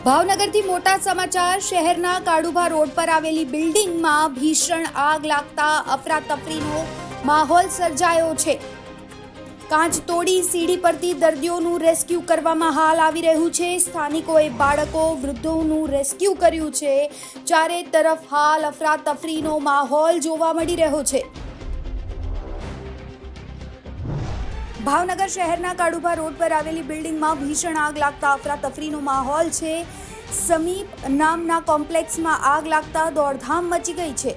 ભાવનગરથી મોટા સમાચાર। શહેરના કાળુભા રોડ પર આવેલી બિલ્ડિંગમાં ભીષણ આગ લાગતા અફરાતફરીનો માહોલ સર્જાયો છે। કાંચ તોડી સીડી પરથી દર્દીઓનું રેસ્ક્યુ કરવામાં હાલ આવી રહ્યું છે। સ્થાનિકોએ બાળકો વૃદ્ધોનું રેસ્ક્યુ કર્યું છે। ચારે તરફ હાલ અફરાતફરીનો માહોલ જોવા મળી રહ્યો છે। ભાવનગર શહેરના કાળુભા રોડ પર આવેલી બિલ્ડિંગમાં ભીષણ આગ લાગતા અફરાતફરીનો માહોલ છે। સમીપ નામના કોમ્પ્લેક્સમાં આગ લાગતા દોડધામ મચી ગઈ છે।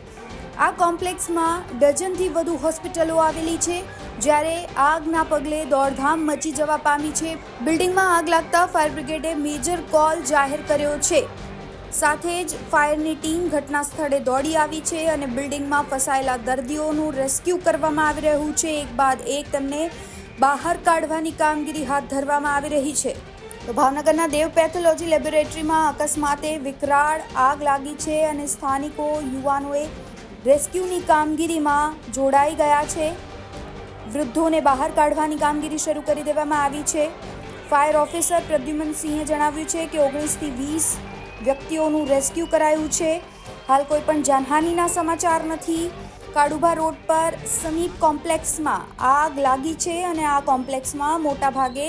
આ કોમ્પ્લેક્સમાં ડઝનથી વધુ હોસ્પિટલો આવેલી છે, જ્યારે આગના પગલે દોડધામ મચી જવા પામી છે। બિલ્ડિંગમાં આગ લાગતા ફાયર બ્રિગેડે મેજર કોલ જાહેર કર્યો છે। સાથે જ ફાયરની ટીમ ઘટના સ્થળે દોડી આવી છે અને બિલ્ડિંગમાં ફસાયેલા દર્દીઓનું રેસ્ક્યુ કરવામાં આવી રહ્યું છે। એક બાદ એક તેમને બહાર કાઢવાની કામગીરી હાથ ધરવામાં આવી રહી છે। તો ભાવનગરના દેવ પેથોલોજી લેબોરેટરીમાં અકસ્માતે વિકરાળ આગ લાગી છે અને સ્થાનિકો યુવાનોએ રેસ્ક્યુની કામગીરીમાં જોડાઈ ગયા છે। વૃદ્ધોને બહાર કાઢવાની કામગીરી શરૂ કરી દેવામાં આવી છે। ફાયર ઓફિસર પ્રદ્યુમનસિંહે જણાવ્યું છે કે 19થી 20 વ્યક્તિઓનું રેસ્ક્યુ કરાયું છે। હાલ કોઈ પણ જાનહાનિના સમાચાર નથી। કાળુભા રોડ પર સમીપ કોમ્પ્લેક્સમાં આગ લાગી છે અને આ કોમ્પ્લેક્સમાં મોટા ભાગે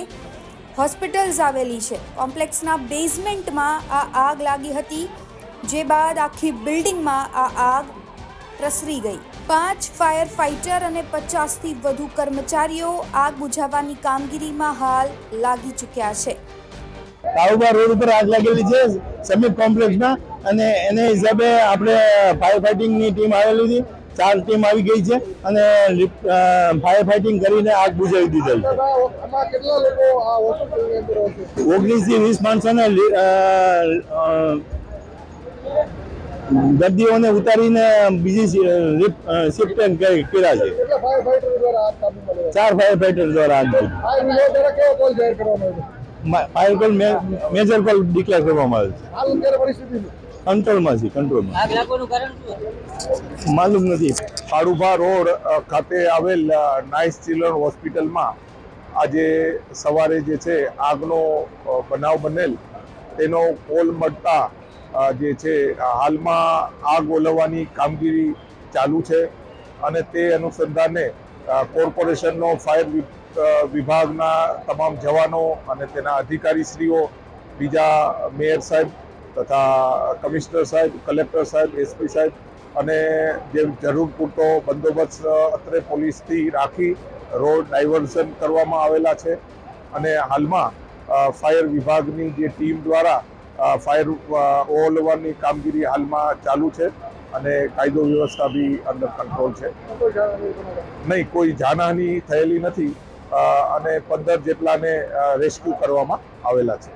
હોસ્પિટલ્સ આવેલી છે। કોમ્પ્લેક્સના બેઝમેન્ટમાં આ આગ લાગી હતી, જે બાદ આખી બિલ્ડિંગમાં આ આગ પ્રસરી ગઈ। 5 ફાયર ફાઇટર અને 50થી વધુ કર્મચારીઓ આગ બુઝાવવાની કામગીરીમાં હાલ લાગી ચૂક્યા છે। કાળુભા રોડ ઉપર આગ લાગેલી છે સમીપ કોમ્પ્લેક્સમાં, અને એને હિસાબે આપણે ફાયર ફાઇટિંગની ટીમ આવેલી હતી। 4 ટીમ આવી ગઈ છે અને ફાયર ફાઇટિંગ કરીને આગ બુઝાવી દીધેલ છે। 19થી 20 માણસોને દર્દીઓને ઉતારીને બીજી શિફ્ટ કર્યા છે। 4 ફાયર ફાઇટર દ્વારા આગ fire call major call declare કરવામાં આવે છે। કંટ્રોલમાં છે, કંટ્રોલમાં માલુમ નથી। કાળુભા રોડ ખાતે આવેલ નાઇસ ચિલ્ડ્રન હોસ્પિટલમાં આજે સવારે જે છે આગનો બનાવ બનેલ તેનો કોલ મળતા જે છે હાલમાં આગ ઓલવવાની કામગીરી ચાલુ છે અને તે અનુસંધાને કોર્પોરેશનનો ફાયર વિભાગના તમામ જવાનો અને તેના અધિકારીશ્રીઓ, બીજા મેયર સાહેબ તથા કમિશનર સાહેબ, કલેક્ટર સાહેબ, એસપી સાહેબ અને જે જરૂર પૂરતો બંદોબસ્ત અત્રે પોલીસથી રાખી રોડ ડાયવર્ઝન કરવામાં આવેલા છે અને હાલમાં ફાયર વિભાગની જે ટીમ દ્વારા ફાયર ઓલવવાની કામગીરી હાલમાં ચાલુ છે અને કાયદો વ્યવસ્થા બી અંડર કંટ્રોલ છે। નહીં, કોઈ જાનહાનિ થયેલી નથી અને 15 જેટલાને રેસ્ક્યુ કરવામાં આવેલા છે।